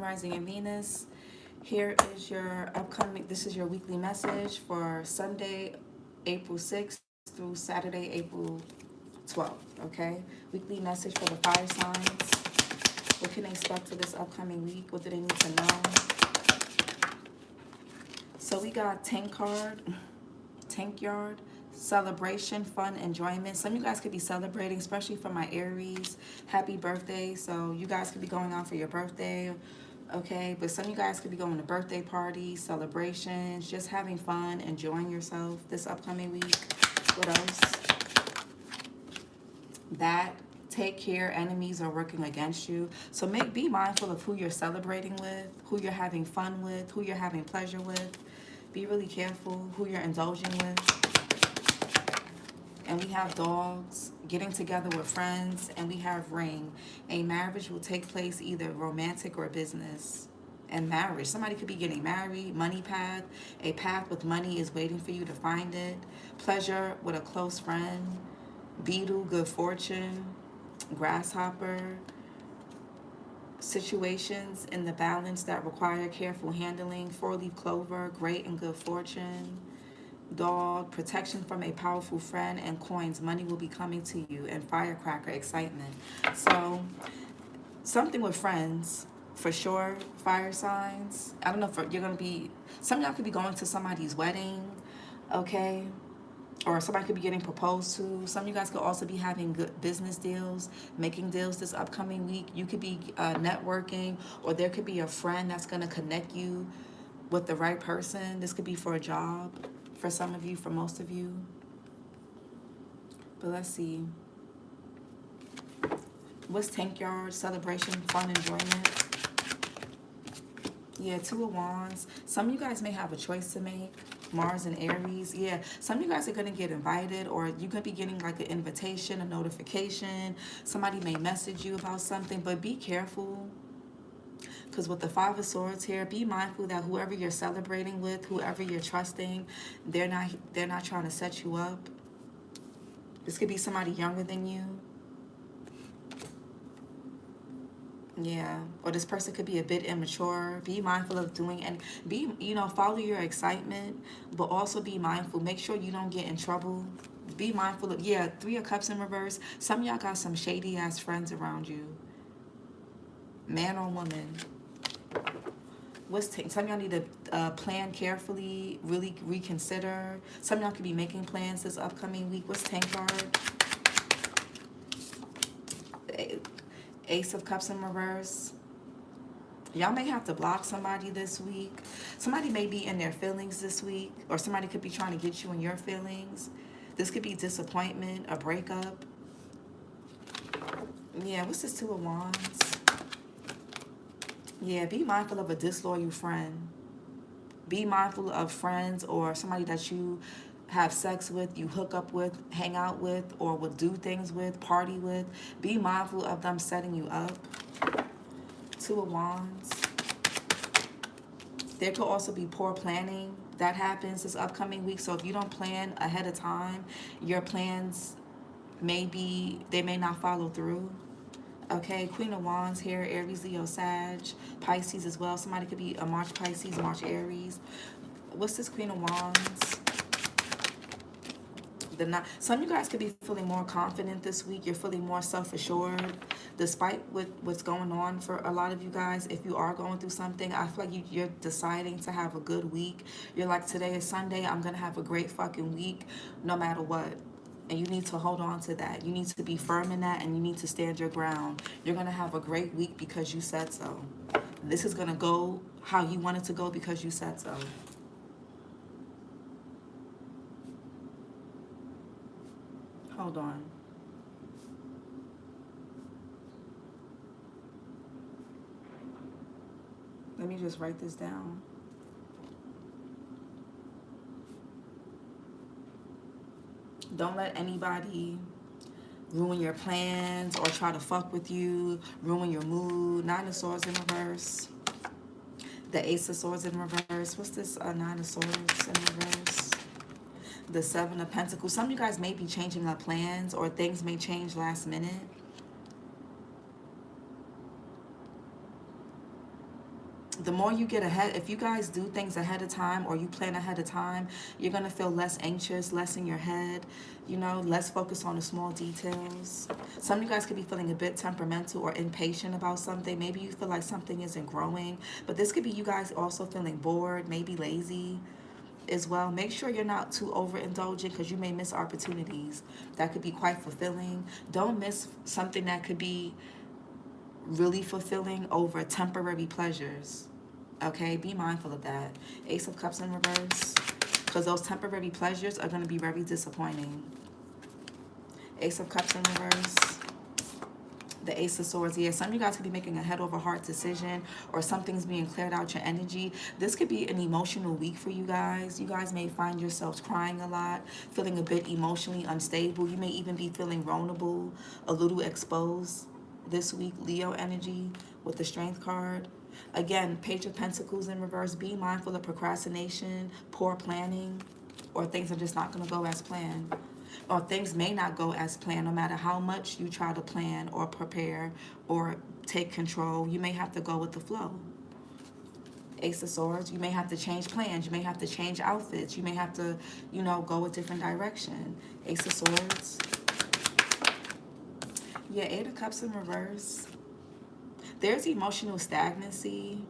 Rising, and Venus. Here is your upcoming, this is your weekly message for Sunday, April 6th through Saturday, April 12th, okay? Weekly message for the fire signs. What can they expect for this upcoming week? What do they need to know? So we got tank card, tank yard, celebration, fun, enjoyment. Some of you guys could be celebrating, especially for my Aries. Happy birthday. So you guys could be going out for your birthday, okay? But some of you guys could be going to birthday parties, celebrations, just having fun, enjoying yourself this upcoming week. What else? That take care, enemies are working against you. So be mindful of who you're celebrating with, who you're having fun with, who you're having pleasure with. Be really careful who you're indulging with. And we have dogs, getting together with friends, and we have ring. A marriage will take place either romantic or business. And marriage, somebody could be getting married, money path. A path with money is waiting for you to find it. Pleasure with a close friend. Beetle, good fortune. Grasshopper. Situations in the balance that require careful handling. Four-leaf clover, great and good fortune. Dog, protection from a powerful friend, and coins, money will be coming to you. And firecracker, excitement. So something with friends for sure. Fire signs, I don't know if you're gonna be, some of y'all could be going to somebody's wedding, okay, or somebody could be getting proposed to. Some of you guys could also be having good business deals, making deals this upcoming week. You could be networking, or there could be a friend that's going to connect you with the right person. This could be for a job for some of you, for most of you. But let's see. What's tank yard? Celebration, fun, enjoyment. Yeah, Two of Wands. Some of you guys may have a choice to make. Mars and Aries. Yeah, some of you guys are going to get invited, or you're going to be getting like an invitation, a notification. Somebody may message you about something, but be careful. Because with the Five of Swords here, be mindful that whoever you're celebrating with, whoever you're trusting, they're not trying to set you up. This could be somebody younger than you. Yeah, or this person could be a bit immature. Be mindful of doing, and follow your excitement, but also be mindful. Make sure you don't get in trouble. Be mindful of, yeah, Three of Cups in reverse. Some of y'all got some shady ass friends around you. Man or woman. Some of y'all need to plan carefully, really reconsider. Some of y'all could be making plans this upcoming week. What's tank card? Ace of Cups in reverse. Y'all may have to block somebody this week. Somebody may be in their feelings this week, or somebody could be trying to get you in your feelings. This could be disappointment, a breakup. Yeah, what's this Two of Wands? Yeah, be mindful of a disloyal friend. Be mindful of friends or somebody that you have sex with, you hook up with, hang out with, or will do things with, party with. Be mindful of them setting you up. Two of Wands. There could also be poor planning that happens this upcoming week. So if you don't plan ahead of time, your plans they may not follow through. Okay, Queen of Wands here, Aries, Leo, Sag, Pisces as well. Somebody could be a March Pisces, March Aries. What's this Queen of Wands? Some of you guys could be feeling more confident this week. You're feeling more self-assured, despite what's going on for a lot of you guys. If you are going through something, I feel like you're deciding to have a good week. You're like, today is Sunday. I'm going to have a great fucking week no matter what. And you need to hold on to that. You need to be firm in that, and you need to stand your ground. You're going to have a great week because you said so. This is going to go how you want it to go because you said so. Hold on. Let me just write this down. Don't let anybody ruin your plans or try to fuck with you, ruin your mood. Nine of Swords in reverse. The Ace of Swords in reverse. What's this? Nine of Swords in reverse. The Seven of Pentacles. Some of you guys may be changing up plans, or things may change last minute. The more you get ahead, if you guys do things ahead of time or you plan ahead of time, you're going to feel less anxious, less in your head, you know, less focused on the small details. Some of you guys could be feeling a bit temperamental or impatient about something. Maybe you feel like something isn't growing, but this could be you guys also feeling bored, maybe lazy as well. Make sure you're not too overindulgent because you may miss opportunities that could be quite fulfilling. Don't miss something that could be really fulfilling over temporary pleasures. Okay, be mindful of that. Ace of Cups in reverse, because those temporary pleasures are going to be very disappointing. Ace of Cups in reverse. The Ace of Swords. Yeah, some of you guys could be making a head over heart decision, or something's being cleared out your energy. This could be an emotional week for you guys. You guys may find yourselves crying a lot, feeling a bit emotionally unstable. You may even be feeling vulnerable, a little exposed this week. Leo energy with the Strength card. Again, Page of Pentacles in reverse. Be mindful of procrastination, poor planning, or things are just not going to go as planned. Or things may not go as planned no matter how much you try to plan or prepare or take control. You may have to go with the flow. Ace of Swords, you may have to change plans. You may have to change outfits. You may have to, you know, go a different direction. Ace of Swords. Yeah, Eight of Cups in reverse. There's emotional stagnancy.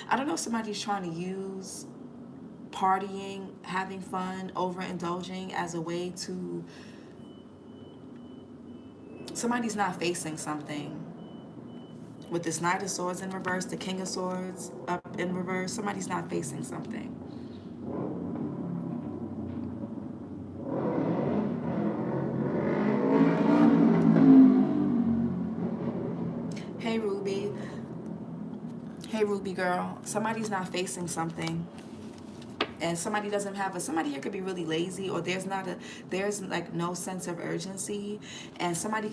I don't know if somebody's trying to use partying, having fun, overindulging as a way to... Somebody's not facing something. With this Knight of Swords in reverse, the King of Swords up in reverse, somebody's not facing something. Hey, Ruby. Hey, Ruby girl. Somebody's not facing something. And somebody doesn't have somebody here could be really lazy, or there's like no sense of urgency. And some of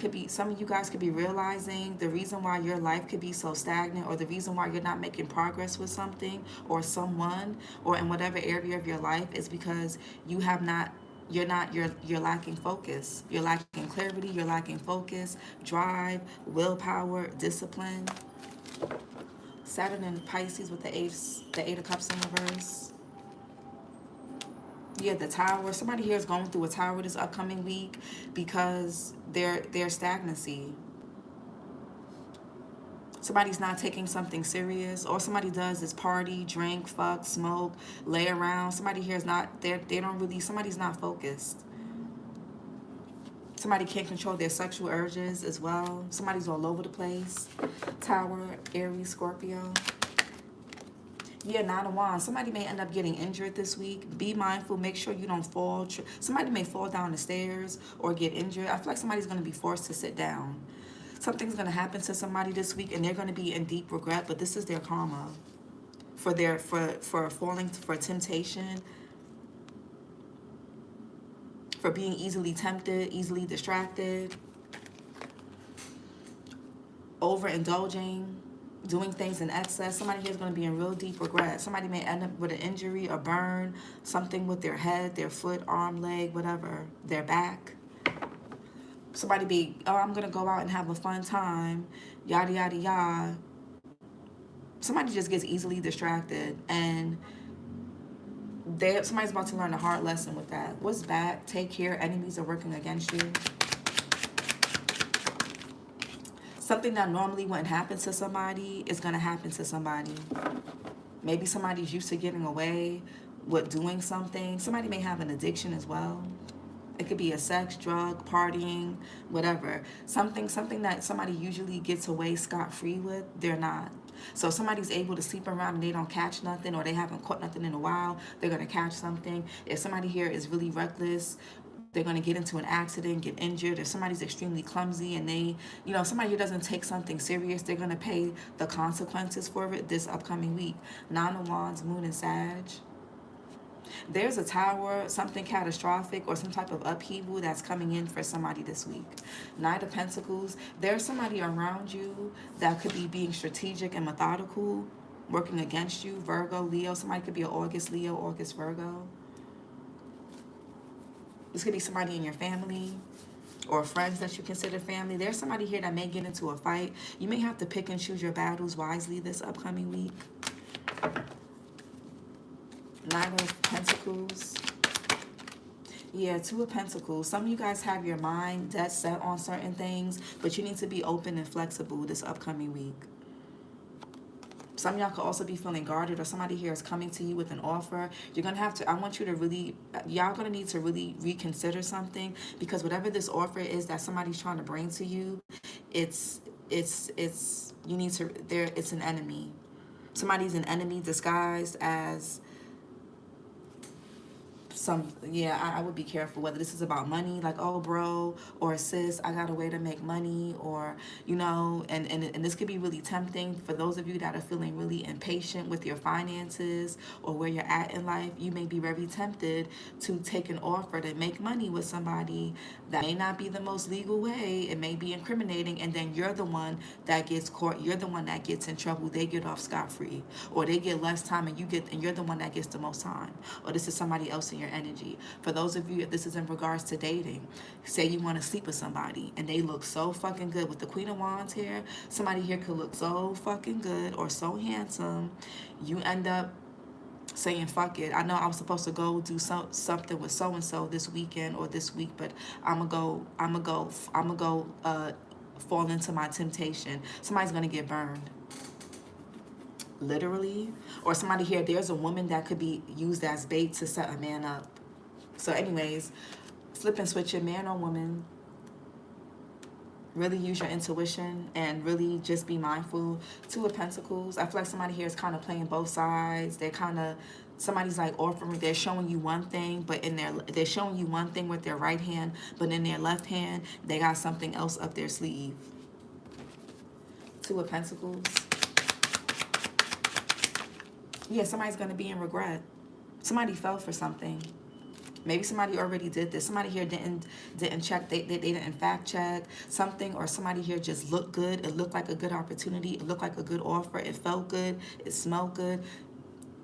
you guys could be realizing the reason why your life could be so stagnant, or the reason why you're not making progress with something or someone, or in whatever area of your life, is because you're lacking focus. You're lacking clarity, you're lacking focus, drive, willpower, discipline. Saturn and Pisces with the Eight of Cups in reverse. Yeah, the Tower. Somebody here is going through a tower this upcoming week because their stagnancy. Somebody's not taking something serious, or somebody does is party, drink, fuck, smoke, lay around. Somebody here is not, somebody's not focused. Somebody can't control their sexual urges as well. Somebody's all over the place. Tower, Aries, Scorpio. Yeah, Nine of Wands. Somebody may end up getting injured this week. Be mindful. Make sure you don't fall. Somebody may fall down the stairs or get injured. I feel like somebody's going to be forced to sit down. Something's going to happen to somebody this week, and they're going to be in deep regret, but this is their karma for falling for temptation, for being easily tempted, easily distracted, overindulging, doing things in excess. Somebody here is going to be in real deep regret. Somebody may end up with an injury, a burn, something with their head, their foot, arm, leg, whatever, their back. Somebody be, oh, I'm going to go out and have a fun time, yada, yada, yada. Somebody just gets easily distracted, and somebody's about to learn a hard lesson with that. What's back? Take care. Enemies are working against you. Something that normally wouldn't happen to somebody is going to happen to somebody. Maybe somebody's used to getting away with doing something. Somebody may have an addiction as well. It could be a sex, drug, partying, whatever. Something that somebody usually gets away scot-free with, they're not. So if somebody's able to sleep around and they don't catch nothing, or they haven't caught nothing in a while, they're going to catch something. If somebody here is really reckless, they're going to get into an accident, get injured. If somebody's extremely clumsy and somebody who doesn't take something serious, they're going to pay the consequences for it this upcoming week. Nine of Wands, Moon and Sag. There's a tower, something catastrophic or some type of upheaval that's coming in for somebody this week. Knight of Pentacles. There's somebody around you that could be being strategic and methodical, working against you. Virgo, Leo. Somebody could be an August Leo, August Virgo. This could be somebody in your family or friends that you consider family. There's somebody here that may get into a fight. You may have to pick and choose your battles wisely this upcoming week. Nine of Pentacles. Yeah, Two of Pentacles. Some of you guys have your mind dead set on certain things, but you need to be open and flexible this upcoming week. Some of y'all could also be feeling guarded, or somebody here is coming to you with an offer. You're going to have to, I want you to really, y'all going to need to really reconsider something, because whatever this offer is that somebody's trying to bring to you, you need to, it's an enemy. Somebody's an enemy disguised as I would be careful whether this is about money, like, oh bro, or sis, I got a way to make money, or and this could be really tempting for those of you that are feeling really impatient with your finances or where you're at in life. You may be very tempted to take an offer to make money with somebody that may not be the most legal way. It may be incriminating, and then you're the one that gets caught. You're the one that gets in trouble. They get off scot-free, or they get less time, and you're the one that gets the most time, or this is somebody else in your energy. For those of you, if this is in regards to dating, say you want to sleep with somebody and they look so fucking good with the Queen of Wands here. Somebody here could look so fucking good or so handsome. You end up saying, fuck it, I know I was supposed to go do something with so-and-so this weekend or this week, but I'm gonna go fall into my temptation. Somebody's gonna get burned, literally. Or somebody here, there's a woman that could be used as bait to set a man up. So anyways, flip and switch it, man or woman. Really use your intuition and really just be mindful. Two of Pentacles. I feel like somebody here is kind of playing both sides. They're kind of, somebody's like offering, they're showing you one thing, but they're showing you one thing with their right hand, but in their left hand, they got something else up their sleeve. Two of Pentacles. Yeah, somebody's going to be in regret. Somebody fell for something. Maybe somebody already did this. Somebody here didn't check. They didn't fact check something, or somebody here just looked good. It looked like a good opportunity. It looked like a good offer. It felt good. It smelled good.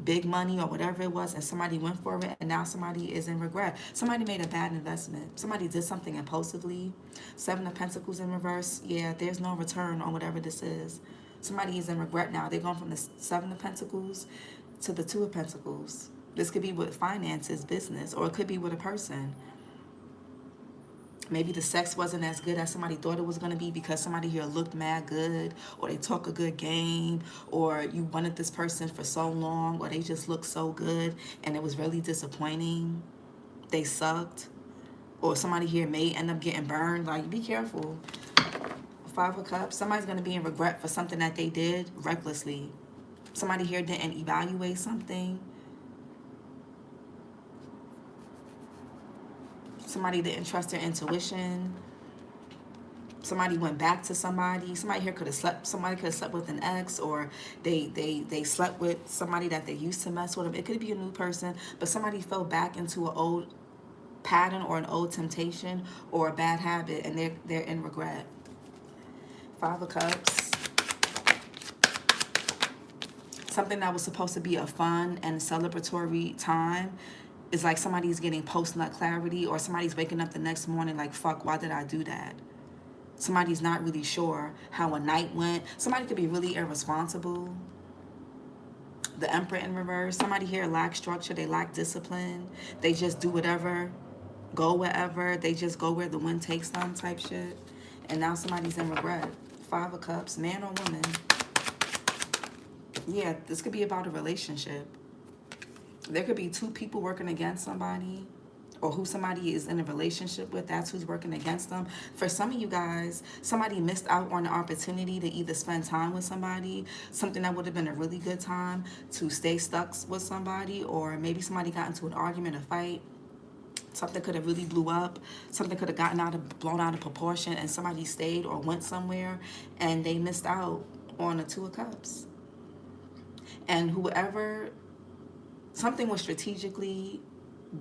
Big money or whatever it was, and somebody went for it, and now somebody is in regret. Somebody made a bad investment. Somebody did something impulsively. Seven of Pentacles in reverse. Yeah, there's no return on whatever this is. Somebody is in regret now. They're going from the Seven of Pentacles to the Two of Pentacles. This could be with finances, business, or it could be with a person. Maybe the sex wasn't as good as somebody thought it was going to be because somebody here looked mad good, or they talk a good game, or you wanted this person for so long, or they just looked so good and it was really disappointing. They sucked. Or somebody here may end up getting burned. Like, be careful. Five of Cups. Somebody's going to be in regret for something that they did recklessly. Somebody here didn't evaluate something. Somebody didn't trust their intuition. Somebody went back to somebody. Somebody here could have slept. Somebody could have slept with an ex, or they slept with somebody that they used to mess with them. It could be a new person, but somebody fell back into an old pattern or an old temptation or a bad habit, and they're in regret. Five of Cups. Something that was supposed to be a fun and celebratory time. It's like somebody's getting post-nut clarity, or somebody's waking up the next morning like, fuck, why did I do that? Somebody's not really sure how a night went. Somebody could be really irresponsible. The Emperor in reverse. Somebody here lacks structure. They lack discipline. They just do whatever, go wherever. They just go where the wind takes them type shit. And now somebody's in regret. Five of Cups, man or woman. Yeah, this could be about a relationship. There could be two people working against somebody, or who somebody is in a relationship with, that's who's working against them. For some of you guys, somebody missed out on the opportunity to either spend time with somebody, something that would have been a really good time to stay stuck with somebody, or maybe somebody got into an argument, a fight. Something could have really blew up. Something could have blown out of proportion, and somebody stayed or went somewhere, and they missed out on the Two of Cups. And whoever, something was strategically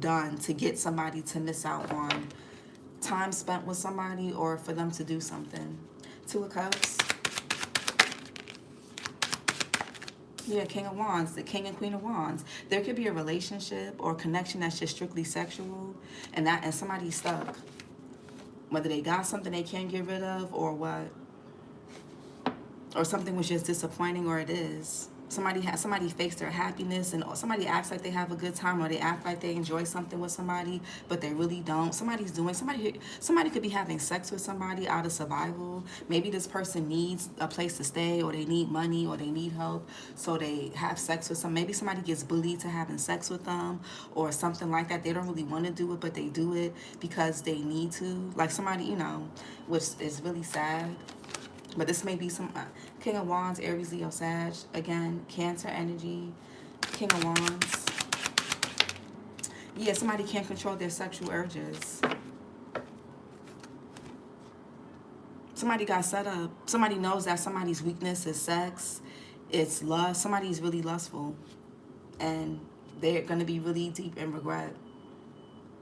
done to get somebody to miss out on time spent with somebody, or for them to do something. Two of Cups. Yeah, King of Wands, the King and Queen of Wands. There could be a relationship or connection that's just strictly sexual, and somebody's stuck. Whether they got something they can't get rid of, or what. Or something was just disappointing, or it is. Somebody fakes their happiness, and somebody acts like they have a good time, or they act like they enjoy something with somebody, but they really don't. Somebody could be having sex with somebody out of survival. Maybe this person needs a place to stay, or they need money, or they need help, so they have sex with maybe somebody gets bullied to having sex with them, or something like that. They don't really want to do it, but they do it because they need to. Like somebody, which is really sad. But this may be some King of Wands, Aries, Leo, Sag. Again, Cancer energy, King of Wands. Yeah, somebody can't control their sexual urges. Somebody got set up. Somebody knows that somebody's weakness is sex. It's lust. Somebody's really lustful. And they're going to be really deep in regret.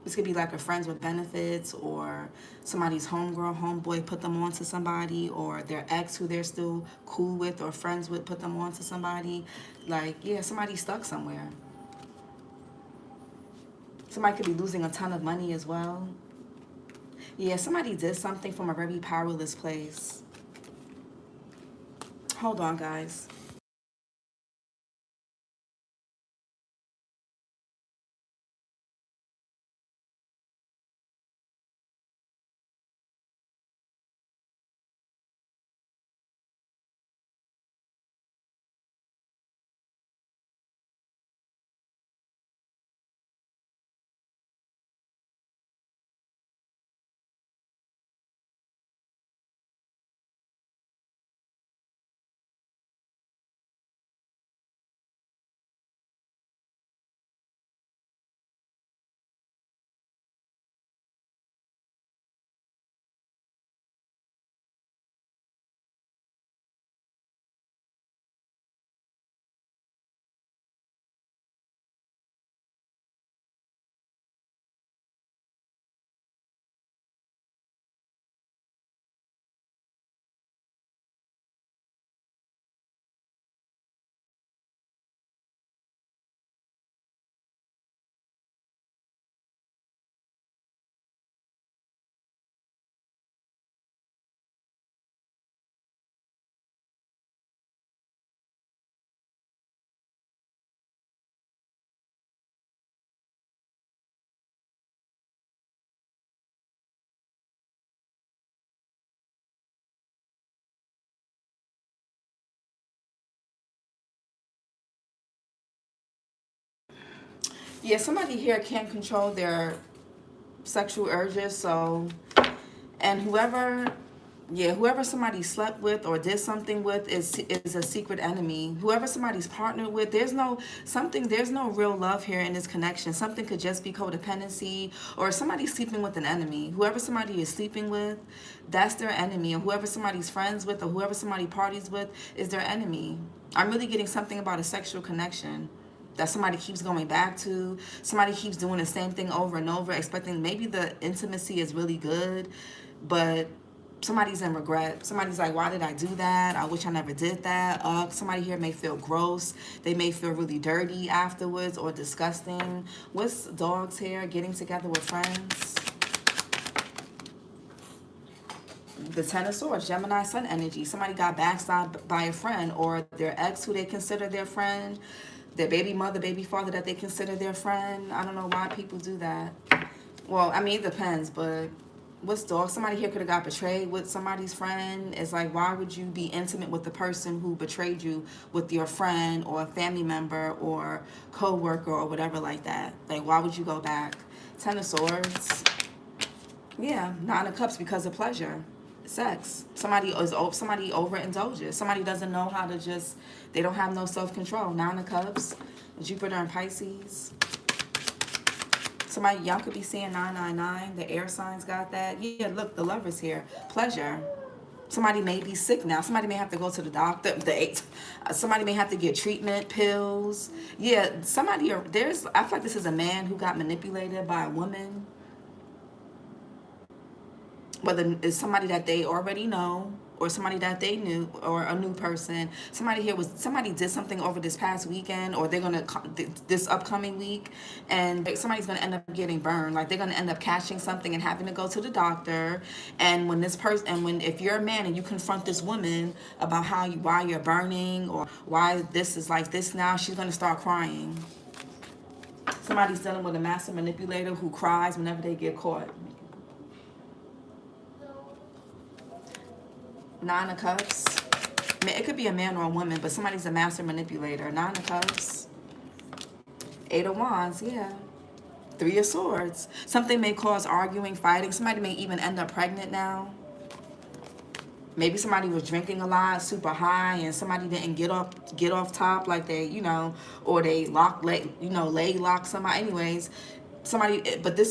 This could be like a friends with benefits, or somebody's homegirl, homeboy put them on to somebody, or their ex who they're still cool with or friends with put them on to somebody. Like, yeah, somebody's stuck somewhere. Somebody could be losing a ton of money as well. Yeah, somebody did something from a very powerless place. Hold on, guys. Yeah, somebody here can't control their sexual urges, so, and whoever somebody slept with or did something with is a secret enemy. Whoever somebody's partnered with, there's no real love here in this connection. Something could just be codependency, or somebody sleeping with an enemy. Whoever somebody is sleeping with, that's their enemy. And whoever somebody's friends with, or whoever somebody parties with, is their enemy. I'm really getting something about a sexual connection that somebody keeps going back to. Somebody keeps doing the same thing over and over, expecting maybe the intimacy is really good, but somebody's in regret. Somebody's like, why did I do that? I wish I never did that. Somebody here may feel gross. They may feel really dirty afterwards, or disgusting. What's dogs here? Getting together with friends. The Ten of Swords, Gemini Sun energy. Somebody got backstabbed by a friend, or their ex who they consider their friend, their baby mother, baby father that they consider their friend. I don't know why people do that. Well, I mean, it depends, but what's dog? Somebody here could have got betrayed with somebody's friend. It's like, why would you be intimate with the person who betrayed you with your friend or a family member or co-worker or whatever like that? Like, why would you go back? Ten of Swords. Yeah, Nine of Cups because of pleasure. Sex. Somebody overindulges. Somebody doesn't know how to just, they don't have no self-control. Nine of Cups. Jupiter and Pisces. Y'all could be seeing 999. The air signs got that. Yeah, look, the Lovers here. Pleasure. Somebody may be sick now. Somebody may have to go to the doctor. Somebody may have to get treatment, pills. Yeah, I feel like this is a man who got manipulated by a woman. Whether it's somebody that they already know, or somebody that they knew, or a new person. Somebody did something over this past weekend, or they're gonna this upcoming week, and somebody's gonna end up getting burned. Like they're gonna end up catching something and having to go to the doctor. And when if you're a man and you confront this woman about why you're burning or why this is like this now, she's gonna start crying. Somebody's dealing with a master manipulator who cries whenever they get caught. Nine of Cups. It could be a man or a woman, but somebody's a master manipulator. Nine of Cups. Eight of Wands, yeah. Three of Swords. Something may cause arguing, fighting. Somebody may even end up pregnant now. Maybe somebody was drinking a lot, super high, and somebody didn't get off top like they, or they leg lock somebody. Anyways,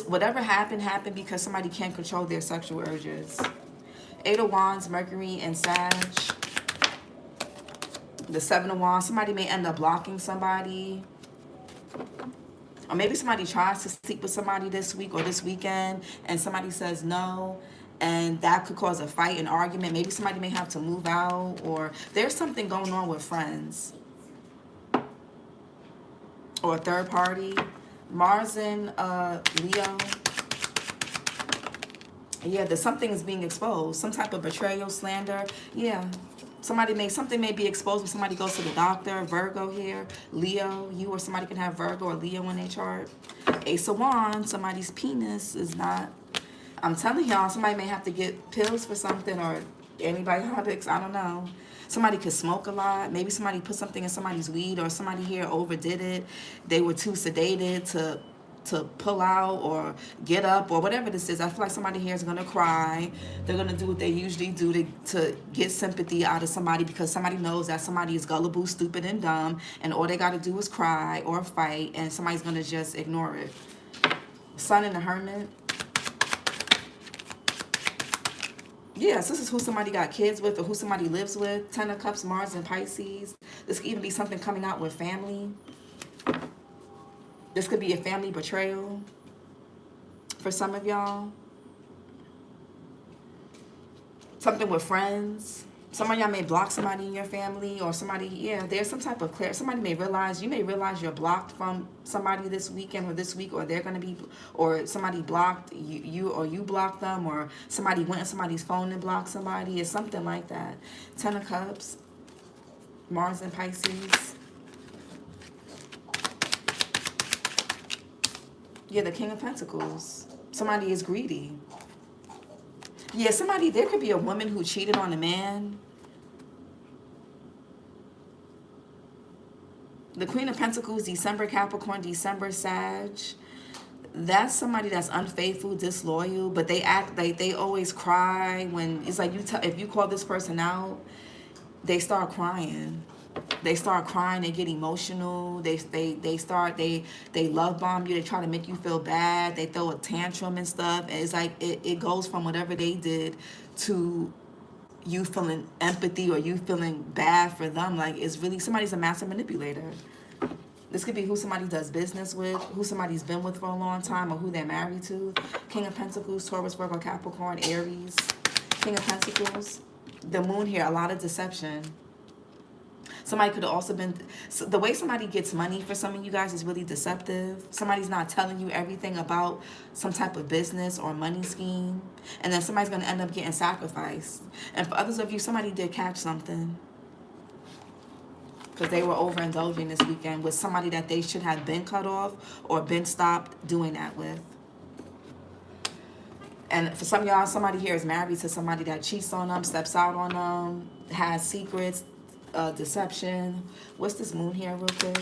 whatever happened because somebody can't control their sexual urges. Eight of Wands, Mercury, and Sag. The Seven of Wands. Somebody may end up blocking somebody. Or maybe somebody tries to sleep with somebody this week or this weekend, and somebody says no, and that could cause a fight, an argument. Maybe somebody may have to move out, or there's something going on with friends. Or a third party. Mars and Leo. Yeah, something is being exposed. Some type of betrayal, slander. Yeah. Something may be exposed when somebody goes to the doctor. Virgo here. Leo. You or somebody can have Virgo or Leo in their chart. Ace of Wands. Somebody's penis is not. I'm telling y'all, somebody may have to get pills for something or antibiotics. I don't know. Somebody could smoke a lot. Maybe somebody put something in somebody's weed, or somebody here overdid it. They were too sedated to pull out or get up or whatever this is. I feel like somebody here is going to cry. They're going to do what they usually do to get sympathy out of somebody, because somebody knows that somebody is gullible, stupid, and dumb, and all they got to do is cry or fight, and somebody's going to just ignore it. Sun and the Hermit. Yes, this is who somebody got kids with or who somebody lives with. Ten of Cups, Mars, and Pisces. This could even be something coming out with family. This could be a family betrayal for some of y'all. Something with friends. Some of y'all may block somebody in your family, or somebody, there's some type of clarity. You may realize you're blocked from somebody this weekend or this week, or they're going to be, or somebody blocked you or you blocked them, or somebody went in somebody's phone and blocked somebody. It's something like that. Ten of Cups, Mars and Pisces. Yeah, the King of Pentacles. Somebody is greedy. Yeah, there could be a woman who cheated on a man. The Queen of Pentacles, December Capricorn, December Sag. That's somebody that's unfaithful, disloyal, but they act like they always cry when it's like if you call this person out, they start crying. They start crying, they get emotional, they love bomb you, they try to make you feel bad, they throw a tantrum and stuff, and it's like it goes from whatever they did to you feeling empathy or you feeling bad for them. Like, it's really, somebody's a master manipulator. This could be who somebody does business with, who somebody's been with for a long time, or who they're married to. King of Pentacles, Taurus, Virgo, Capricorn, Aries. King of Pentacles. The moon here, a lot of deception. Somebody could have also been, the way somebody gets money for some of you guys is really deceptive. Somebody's not telling you everything about some type of business or money scheme. And then somebody's going to end up getting sacrificed. And for others of you, somebody did catch something, because they were overindulging this weekend with somebody that they should have been cut off or been stopped doing that with. And for some of y'all, somebody here is married to somebody that cheats on them, steps out on them, has secrets, deception. What's this moon here real quick?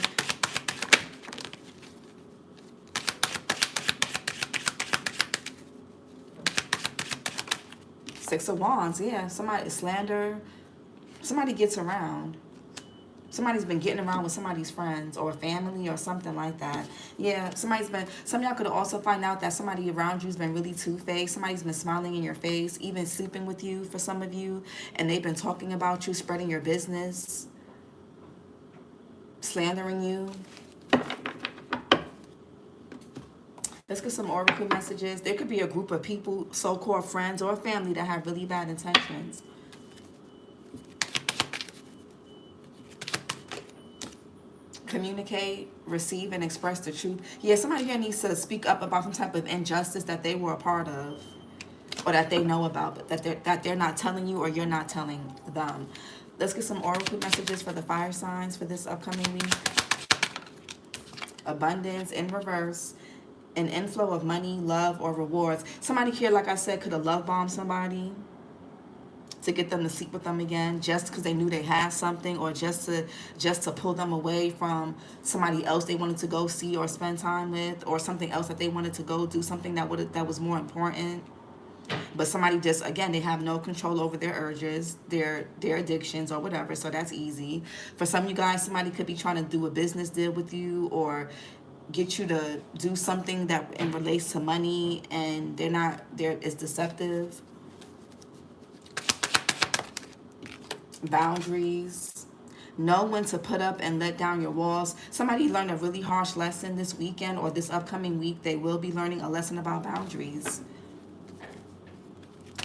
Six of Wands, yeah. Somebody slander. Somebody gets around. Somebody's been getting around with somebody's friends or family or something like that. Yeah, some of y'all could also find out that somebody around you's been really two-faced. Somebody's been smiling in your face, even sleeping with you for some of you, and they've been talking about you, spreading your business, slandering you. Let's get some oracle messages. There could be a group of people, so-called friends or family, that have really bad intentions. Communicate, receive, and express the truth. Yeah, somebody here needs to speak up about some type of injustice that they were a part of, or that they know about, but that they're not telling you, or you're not telling them. Let's get some oracle messages for the fire signs for this upcoming week. Abundance in reverse. An inflow of money, love, or rewards. Somebody here, like I said, could have love bombed somebody to get them to sleep with them again, just because they knew they had something, or just to pull them away from somebody else they wanted to go see or spend time with, or something else that they wanted to go do, something that was more important. But somebody just, again, they have no control over their urges, their addictions, or whatever. So that's easy. For some of you guys, somebody could be trying to do a business deal with you, or get you to do something that relates to money, and it's deceptive. Boundaries. Know when to put up and let down your walls. Somebody learned a really harsh lesson this weekend, or this upcoming week. They will be learning a lesson about boundaries.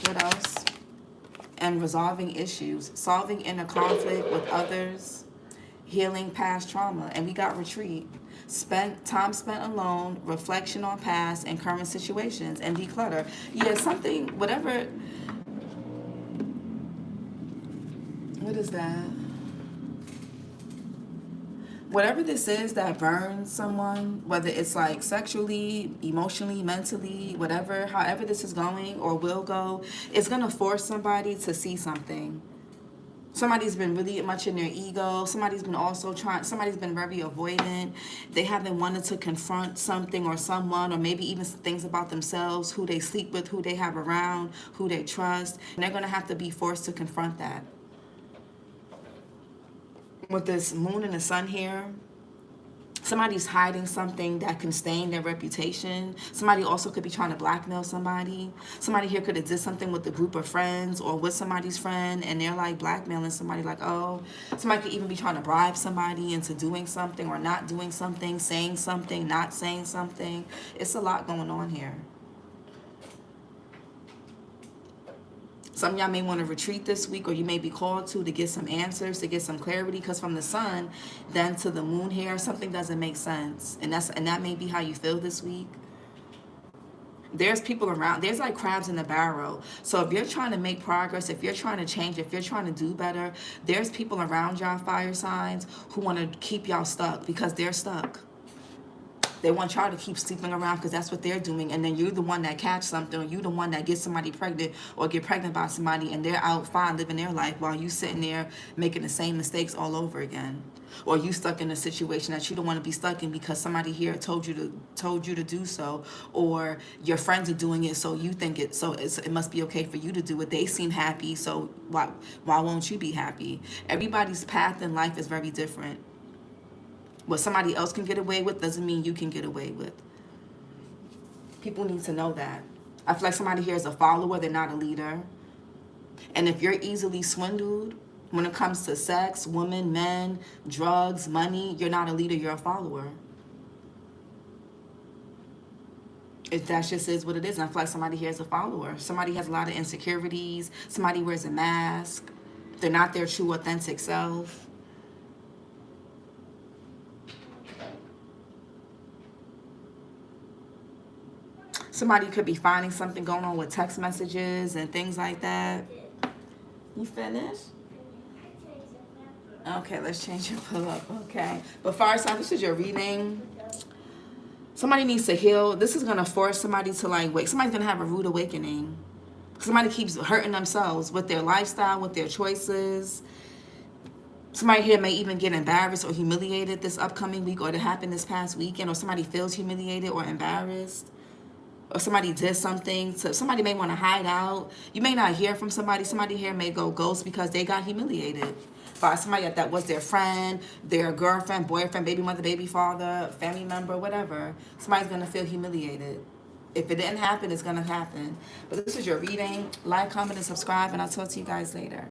What else? And resolving issues. Solving inner conflict with others. Healing past trauma. And we got retreat. Time spent alone. Reflection on past and current situations. And declutter. Yeah, something, whatever. What is that? Whatever this is that burns someone, whether it's like sexually, emotionally, mentally, whatever, however this is going or will go, it's going to force somebody to see something. Somebody's been really much in their ego. Somebody's been very avoidant. They haven't wanted to confront something or someone, or maybe even things about themselves, who they sleep with, who they have around, who they trust. And they're going to have to be forced to confront that. With this moon and the sun here, somebody's hiding something that can stain their reputation. Somebody also could be trying to blackmail somebody. Somebody here could have did something with a group of friends or with somebody's friend, and they're like blackmailing somebody, like, oh. Somebody could even be trying to bribe somebody into doing something or not doing something, saying something, not saying something. It's a lot going on here. Some of y'all may want to retreat this week, or you may be called to get some answers, to get some clarity, because from the sun then to the moon here, something doesn't make sense. And that may be how you feel this week. There's people around. There's like crabs in the barrel. So if you're trying to make progress, if you're trying to change, if you're trying to do better, there's people around y'all fire signs who want to keep y'all stuck because they're stuck. They want y'all to keep sleeping around because that's what they're doing. And then you're the one that catch something, or you're the one that gets somebody pregnant or get pregnant by somebody, and they're out fine living their life while you sitting there making the same mistakes all over again. Or you stuck in a situation that you don't want to be stuck in because somebody here told you to do so, or your friends are doing it, so you think it must be okay for you to do it. They seem happy, so why won't you be happy? Everybody's path in life is very different. What somebody else can get away with doesn't mean you can get away with. People need to know that. I feel like somebody here is a follower, they're not a leader. And if you're easily swindled when it comes to sex, women, men, drugs, money, you're not a leader, you're a follower. That just is what it is. And I feel like somebody here is a follower. Somebody has a lot of insecurities. Somebody wears a mask. They're not their true, authentic self. Somebody could be finding something going on with text messages and things like that. You finished? Okay, let's change your pull up. Okay. But fire sign, this is your reading. Somebody needs to heal. This is going to force somebody to wake. Somebody's going to have a rude awakening. Somebody keeps hurting themselves with their lifestyle, with their choices. Somebody here may even get embarrassed or humiliated this upcoming week, or it happened this past weekend, or somebody feels humiliated or embarrassed. Or somebody did something, so somebody may want to hide out. You may not hear from somebody. Somebody here may go ghost because they got humiliated by somebody that was their friend, their girlfriend, boyfriend, baby mother, baby father, family member, whatever. Somebody's going to feel humiliated. If it didn't happen, it's going to happen. But this is your reading. Like, comment, and subscribe, and I'll talk to you guys later.